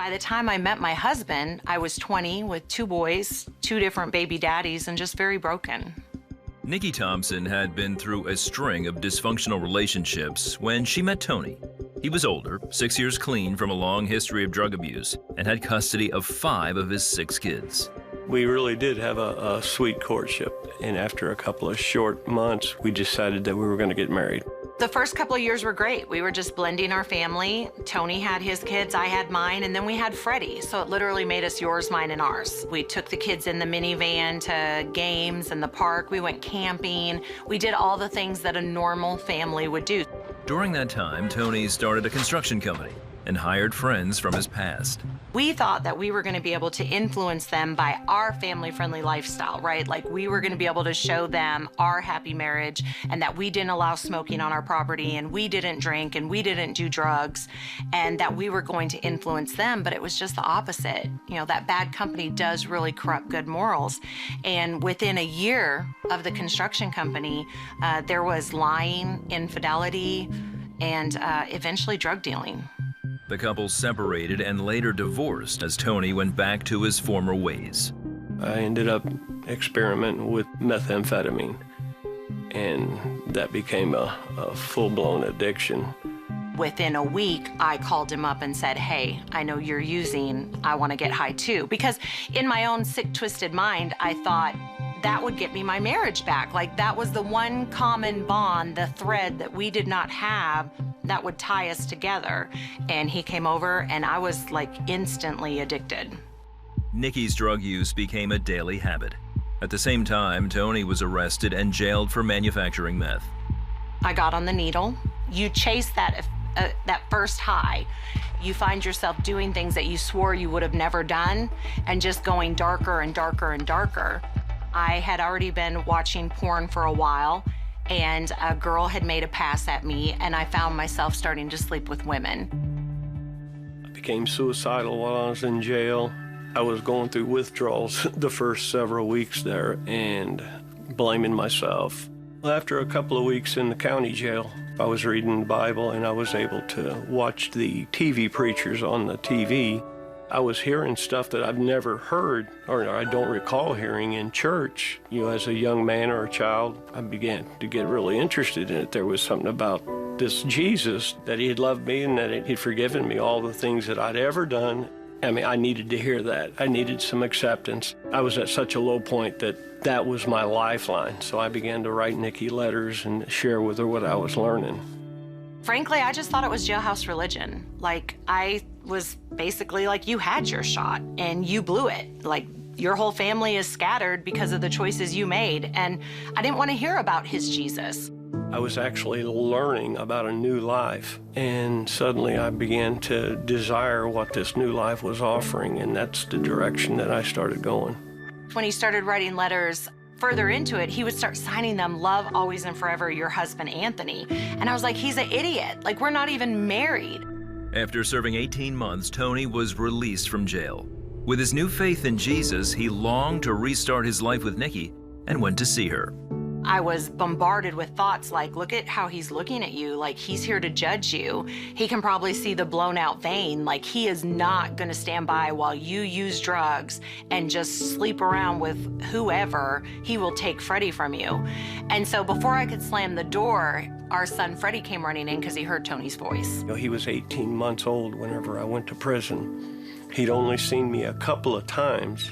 By the time I met my husband, I was 20 with 2 boys, 2 different baby daddies, and just very broken. Nikki Thompson had been through a string of dysfunctional relationships when she met Tony. He was older, 6 years clean from a long history of drug abuse, and had custody of 5 of his 6 kids. We really did have a sweet courtship, and after a couple of short months, we decided that we were going to get married. The first couple of years were great. We were just blending our family. Tony had his kids, I had mine, and then we had Freddie. So it literally made us yours, mine, and ours. We took the kids in the minivan to games and the park. We went camping. We did all the things that a normal family would do. During that time, Tony started a construction company and hired friends from his past. We thought that we were going to be able to influence them by our family-friendly lifestyle, right? Like we were going to be able to show them our happy marriage and that we didn't allow smoking on our property and we didn't drink and we didn't do drugs and that we were going to influence them, but it was just the opposite. You know, that bad company does really corrupt good morals. And within a year of the construction company, there was lying, infidelity, and eventually drug dealing. The couple separated and later divorced as Tony went back to his former ways. I ended up experimenting with methamphetamine, and that became a full-blown addiction. Within a week, I called him up and said, hey, I know you're using, I want to get high too. Because in my own sick, twisted mind, I thought that would get me my marriage back. Like that was the one common bond, the thread that we did not have that would tie us together. And he came over and I was like instantly addicted. Nikki's drug use became a daily habit. At the same time, Tony was arrested and jailed for manufacturing meth. I got on the needle. You chase that first high. You find yourself doing things that you swore you would have never done and just going darker and darker and darker. I had already been watching porn for a while, and a girl had made a pass at me, and I found myself starting to sleep with women. I became suicidal while I was in jail. I was going through withdrawals the first several weeks there and blaming myself. After a couple of weeks in the county jail, I was reading the Bible and I was able to watch the TV preachers on the TV. I was hearing stuff that I've never heard, or I don't recall hearing in church. You know, as a young man or a child, I began to get really interested in it. There was something about this Jesus, that he had loved me and that he'd forgiven me all the things that I'd ever done. I mean, I needed to hear that. I needed some acceptance. I was at such a low point that that was my lifeline. So I began to write Nikki letters and share with her what I was learning. Frankly, I just thought it was jailhouse religion. Like, I was basically like, you had your shot and you blew it. Like, your whole family is scattered because of the choices you made. And I didn't want to hear about his Jesus. I was actually learning about a new life. And suddenly I began to desire what this new life was offering. And that's the direction that I started going. When he started writing letters, further into it, he would start signing them, love, always and forever, your husband, Anthony. And I was like, he's an idiot. Like, we're not even married. After serving 18 months, Tony was released from jail. With his new faith in Jesus, he longed to restart his life with Nikki and went to see her. I was bombarded with thoughts like, look at how he's looking at you. Like, he's here to judge you. He can probably see the blown out vein. Like, he is not going to stand by while you use drugs and just sleep around with whoever. He will take Freddie from you. And so before I could slam the door, our son Freddie came running in because he heard Tony's voice. You know, he was 18 months old whenever I went to prison. He'd only seen me a couple of times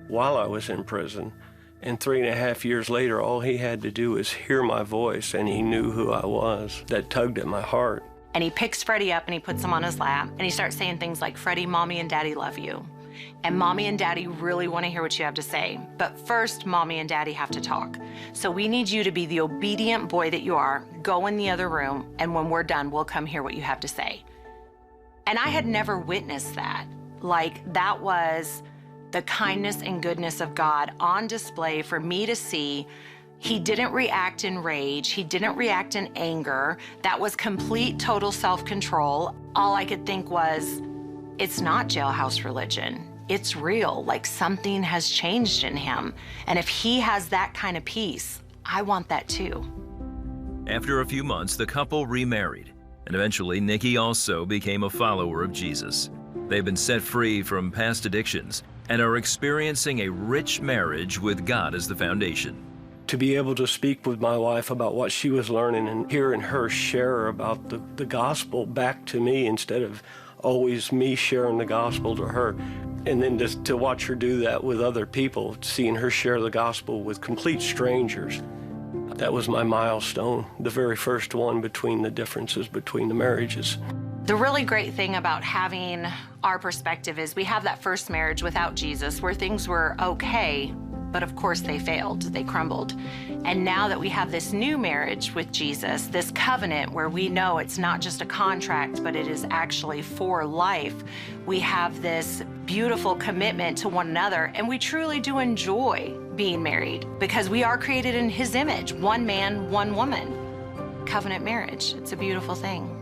while I was in prison. And 3.5 years later, all he had to do was hear my voice, and he knew who I was. That tugged at my heart. And he picks Freddie up and he puts him on his lap, and he starts saying things like, Freddie, Mommy and Daddy love you. And Mommy and Daddy really want to hear what you have to say. But first, Mommy and Daddy have to talk. So we need you to be the obedient boy that you are. Go in the other room, and when we're done, we'll come hear what you have to say. And I had never witnessed that. Like, that was the kindness and goodness of God on display for me to see. He didn't react in rage. He didn't react in anger. That was complete, total self-control. All I could think was, it's not jailhouse religion. It's real. Like, something has changed in him. And if he has that kind of peace, I want that too. After a few months, the couple remarried. And eventually, Nikki also became a follower of Jesus. They've been set free from past addictions and are experiencing a rich marriage with God as the foundation. To be able to speak with my wife about what she was learning and hearing her share about the gospel back to me instead of always me sharing the gospel to her. And then just to watch her do that with other people, seeing her share the gospel with complete strangers, that was my milestone, the very first one between the differences between the marriages. The really great thing about having our perspective is we have that first marriage without Jesus where things were okay, but of course they failed, they crumbled. And now that we have this new marriage with Jesus, this covenant where we know it's not just a contract, but it is actually for life, we have this beautiful commitment to one another, and we truly do enjoy being married because we are created in His image, one man, one woman. Covenant marriage, it's a beautiful thing.